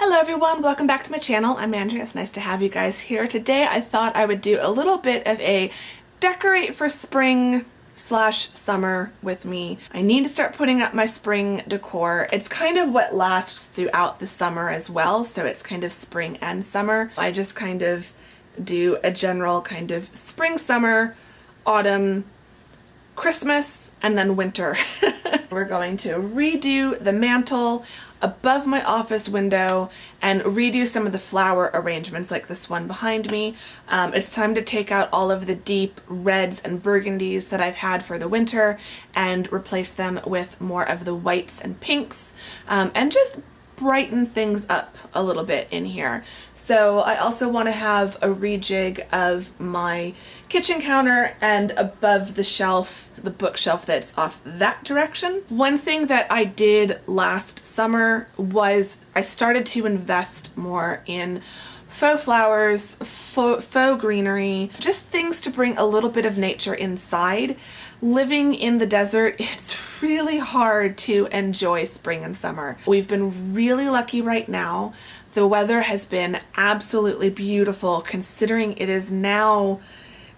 Hello everyone, welcome back to my channel. I'm Andrea. It's nice to have you guys here. Today I thought I would do a little bit of a decorate for spring slash summer with me. I need to start putting up my spring decor. It's kind of what lasts throughout the summer as well, so it's kind of spring and summer. I just kind of do a general kind of spring, summer, autumn, Christmas, and then winter. We're going to redo the mantle above my office window and redo some of the flower arrangements like this one behind me. It's time to take out all of the deep reds and burgundies that I've had for the winter and replace them with more of the whites and pinks, and just brighten things up a little bit in here. So I also want to have a rejig of my kitchen counter and above the shelf, the bookshelf that's off that direction. One thing that I did last summer was I started to invest more in faux flowers, faux greenery, just things to bring a little bit of nature inside. Living in the desert, it's really hard to enjoy spring and summer. We've been really lucky right now. The weather has been absolutely beautiful considering it is now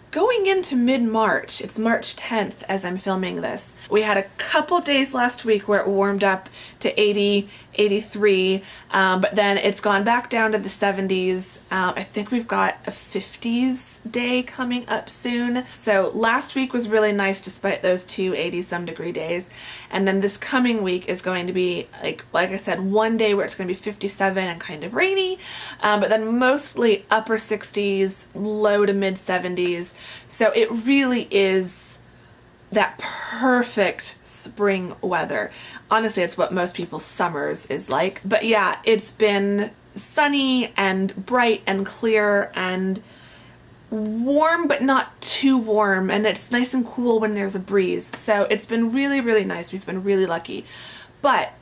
going into mid-March. It's March 10th as I'm filming this. We had a couple days last week where it warmed up to 80, 83, but then it's gone back down to the 70s. I think we've got a 50s day coming up soon. So last week was really nice despite those two 80-some degree days. And then this coming week is going to be, like I said, one day where it's going to be 57 and kind of rainy, but then mostly upper 60s, low to mid 70s. So it really is that perfect spring weather. Honestly, it's what most people's summers is like. But yeah, it's been sunny and bright and clear and warm, but not too warm. And it's nice and cool when there's a breeze. So it's been really, really nice. We've been really lucky. But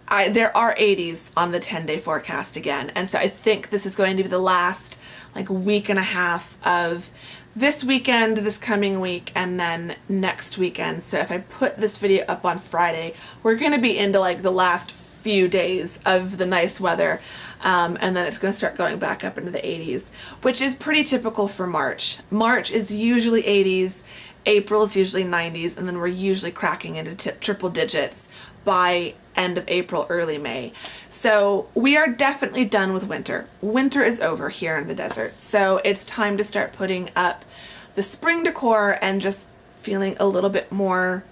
there are 80s on the 10-day forecast again. And so I think this is going to be the last like week and a half of this weekend, this coming week, and then next weekend. So if I put this video up on Friday, we're going to be into like the last few days of the nice weather, and then it's going to start going back up into the 80s, which is pretty typical for March. March is usually 80s, April is usually 90s, and then we're usually cracking into triple digits by end of April, early May. So we are definitely done with winter. Winter is over here in the desert. So it's time to start putting up the spring decor and just feeling a little bit more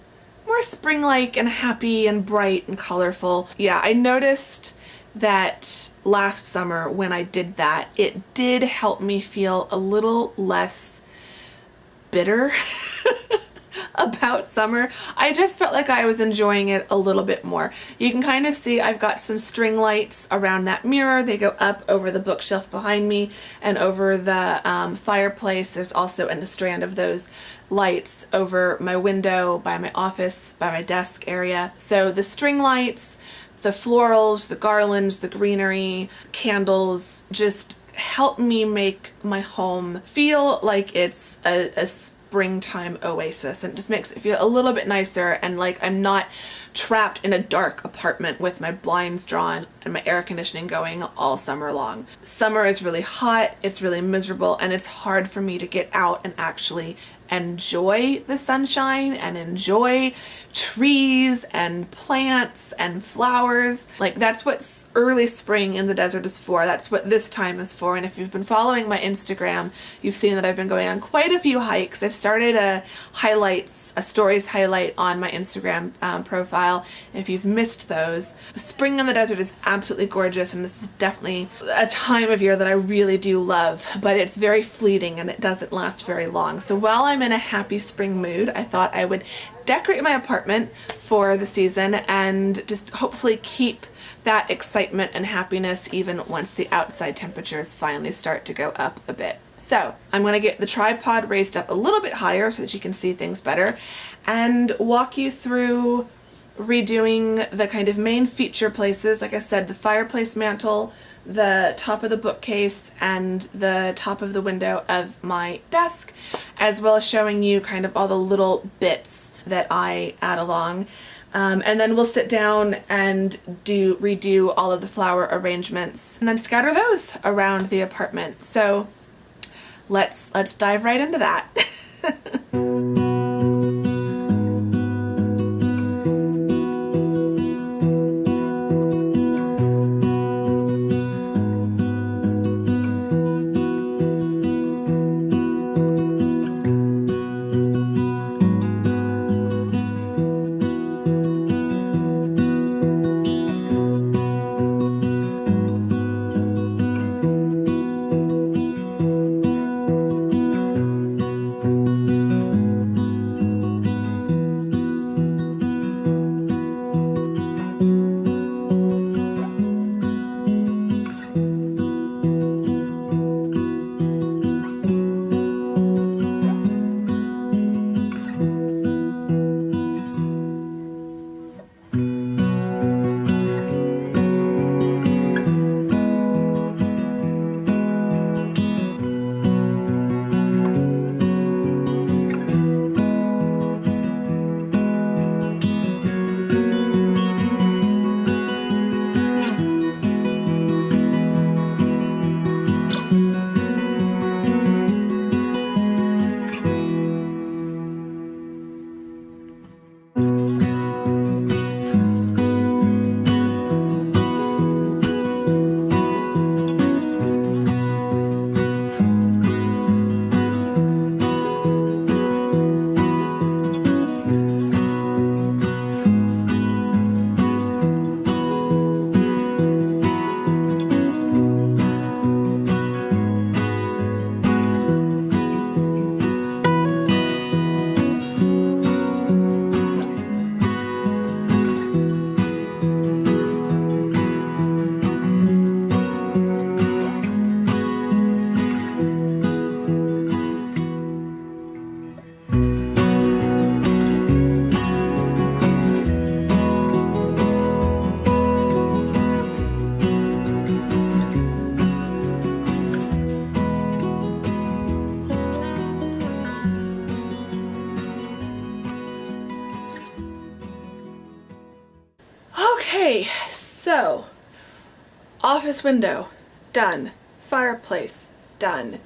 spring-like and happy and bright and colorful. Yeah, I noticed that last summer when I did that, it did help me feel a little less bitter about summer. I just felt like I was enjoying it a little bit more. You can kind of see I've got some string lights around that mirror. They go up over the bookshelf behind me and over the fireplace. There's also a strand of those lights over my window, by my office, by my desk area. So the string lights, the florals, the garlands, the greenery, candles, just help me make my home feel like it's a springtime oasis, and it just makes it feel a little bit nicer and like I'm not trapped in a dark apartment with my blinds drawn and my air conditioning going all summer long. Summer is really hot, it's really miserable, and it's hard for me to get out and actually enjoy the sunshine and enjoy trees and plants and flowers. Like that's what early spring in the desert is for. That's what this time is for. And if you've been following my Instagram, you've seen that I've been going on quite a few hikes. I've started a stories highlight on my Instagram profile. If you've missed those, spring in the desert is absolutely gorgeous, and this is definitely a time of year that I really do love, but it's very fleeting and it doesn't last very long. So while I'm in a happy spring mood, I thought I would decorate my apartment for the season and just hopefully keep that excitement and happiness even once the outside temperatures finally start to go up a bit. So I'm going to get the tripod raised up a little bit higher so that you can see things better and walk you through redoing the kind of main feature places. Like I said, the fireplace mantle, the top of the bookcase, and the top of the window of my desk, as well as showing you kind of all the little bits that I add along. And then we'll sit down and redo all of the flower arrangements and then scatter those around the apartment. So let's dive right into that. Okay, so office window, done. Fireplace, done.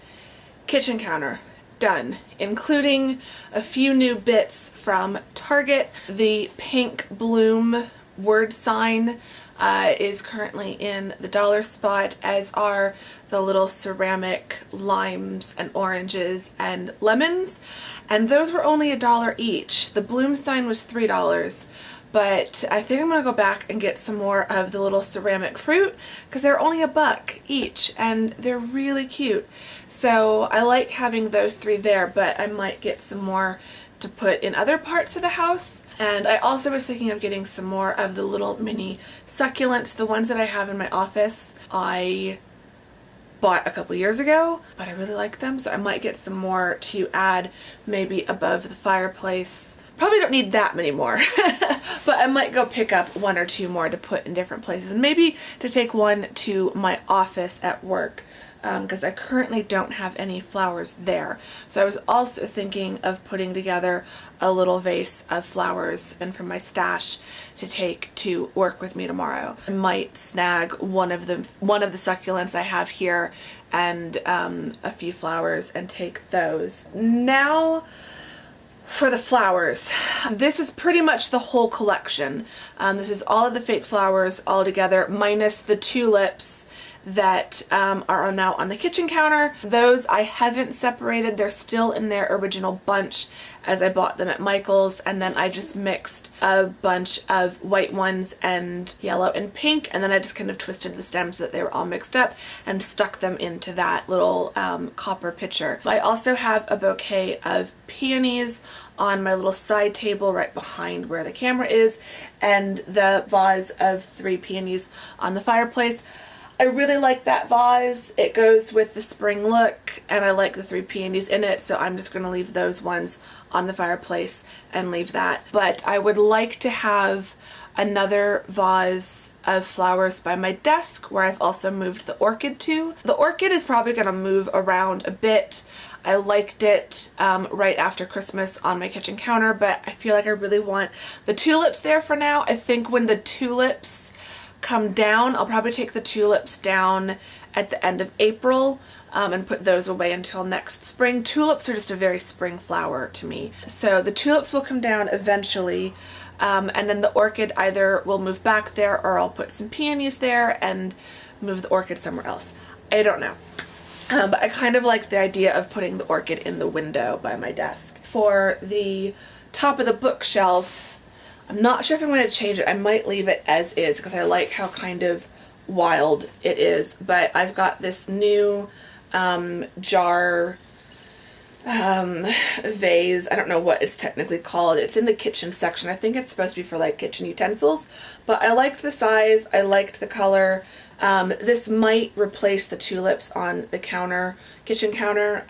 Kitchen counter, done. Including a few new bits from Target. The pink bloom word sign is currently in the dollar spot, as are the little ceramic limes and oranges and lemons. And those were only $1 each. The bloom sign was $3. But I think I'm gonna go back and get some more of the little ceramic fruit because they're only $1 each and they're really cute. So I like having those 3 there, but I might get some more to put in other parts of the house. And I also was thinking of getting some more of the little mini succulents, the ones that I have in my office. I bought a couple years ago, but I really like them, so I might get some more to add maybe above the fireplace. Probably don't need that many more, but I might go pick up 1 or 2 more to put in different places, and maybe to take one to my office at work, because I currently don't have any flowers there. So I was also thinking of putting together a little vase of flowers and from my stash to take to work with me tomorrow. I might snag one of the succulents I have here and a few flowers and take those. Now for the flowers. This is pretty much the whole collection. This is all of the fake flowers all together, minus the tulips that are now on the kitchen counter. Those I haven't separated. They're still in their original bunch as I bought them at Michael's, and then I just mixed a bunch of white ones and yellow and pink, and then I just kind of twisted the stems so that they were all mixed up and stuck them into that little copper pitcher. I also have a bouquet of peonies on my little side table right behind where the camera is, and the vase of 3 peonies on the fireplace. I really like that vase. It goes with the spring look, and I like the 3 peonies in it, so I'm just going to leave those ones on the fireplace and leave that. But I would like to have another vase of flowers by my desk where I've also moved the orchid to. The orchid is probably going to move around a bit. I liked it right after Christmas on my kitchen counter, but I feel like I really want the tulips there for now. I think when the tulips come down, I'll probably take the tulips down at the end of April and put those away until next spring. Tulips are just a very spring flower to me. So the tulips will come down eventually, and then the orchid either will move back there or I'll put some peonies there and move the orchid somewhere else. I don't know. But I kind of like the idea of putting the orchid in the window by my desk. For the top of the bookshelf, I'm not sure if I'm going to change it. I might leave it as is because I like how kind of wild it is. But I've got this new jar vase. I don't know what it's technically called. It's in the kitchen section. I think it's supposed to be for like kitchen utensils, but I liked the size. I liked the color. This might replace the tulips on the counter, kitchen counter,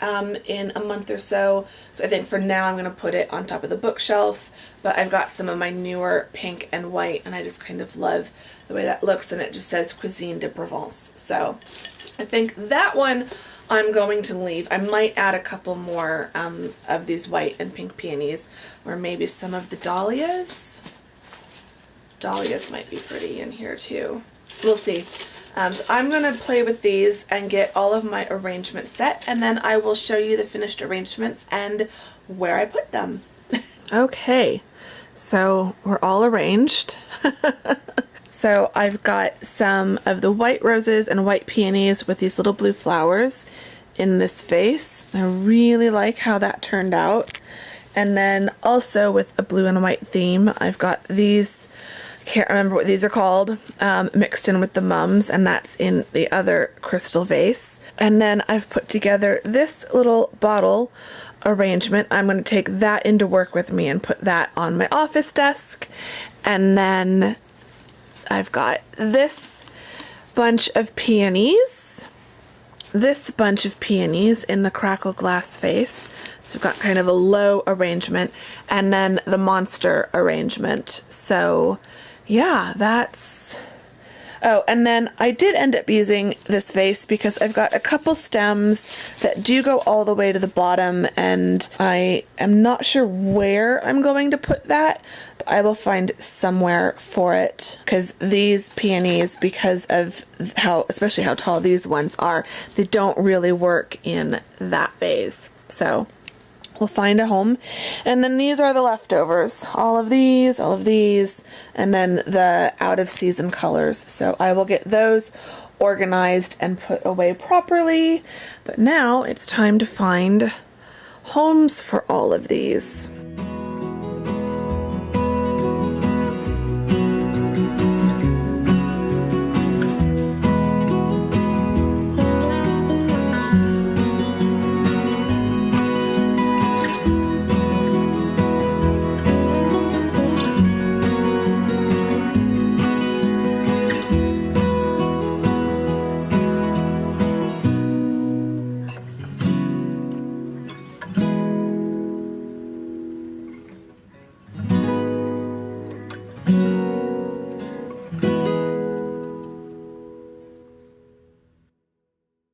in a month or so. So I think for now I'm going to put it on top of the bookshelf, but I've got some of my newer pink and white and I just kind of love the way that looks, and it just says Cuisine de Provence. So I think that one I'm going to leave. I might add a couple more of these white and pink peonies, or maybe some of the dahlias. Dahlias might be pretty in here too. We'll see. So I'm going to play with these and get all of my arrangements set, and then I will show you the finished arrangements and where I put them. Okay, so we're all arranged. So I've got some of the white roses and white peonies with these little blue flowers in this vase. I really like how that turned out. And then also with a blue and white theme, I've got these, I can't remember what these are called, mixed in with the mums, and that's in the other crystal vase. And then I've put together this little bottle arrangement. I'm going to take that into work with me and put that on my office desk. And then I've got this bunch of peonies, this bunch of peonies in the crackle glass vase. So we've got kind of a low arrangement, and then the monster arrangement. So yeah, that's... Oh, and then I did end up using this vase because I've got a couple stems that do go all the way to the bottom, and I am not sure where I'm going to put that, but I will find somewhere for it, because these peonies, because of how, especially how tall these ones are, they don't really work in that vase. So we'll find a home. And then these are the leftovers. All of these, and then the out of season colors. So I will get those organized and put away properly. But now it's time to find homes for all of these.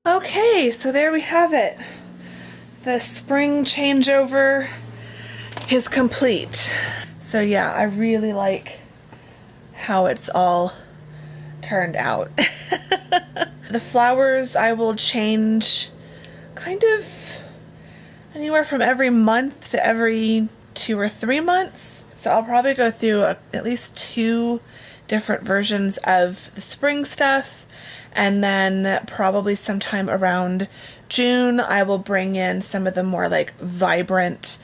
Okay, so there we have it. The spring changeover is complete. So yeah, I really like how it's all turned out. The flowers I will change kind of anywhere from every month to every 2 or 3 months. So I'll probably go through at least 2 different versions of the spring stuff. And then probably sometime around June, I will bring in some of the more like vibrant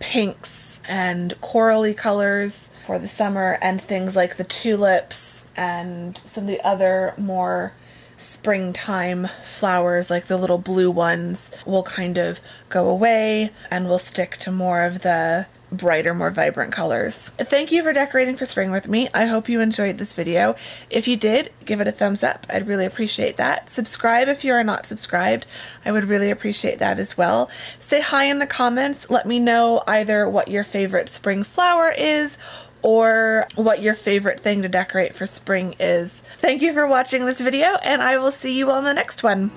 pinks and corally colors for the summer, and things like the tulips and some of the other more springtime flowers, like the little blue ones, will kind of go away, and we'll stick to more of the brighter, more vibrant colors. Thank you for decorating for spring with me. I hope you enjoyed this video. If you did, give it a thumbs up. I'd really appreciate that. Subscribe if you are not subscribed. I would really appreciate that as well. Say hi in the comments. Let me know either what your favorite spring flower is or what your favorite thing to decorate for spring is. Thank you for watching this video, and I will see you on the next one.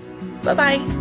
Bye-bye.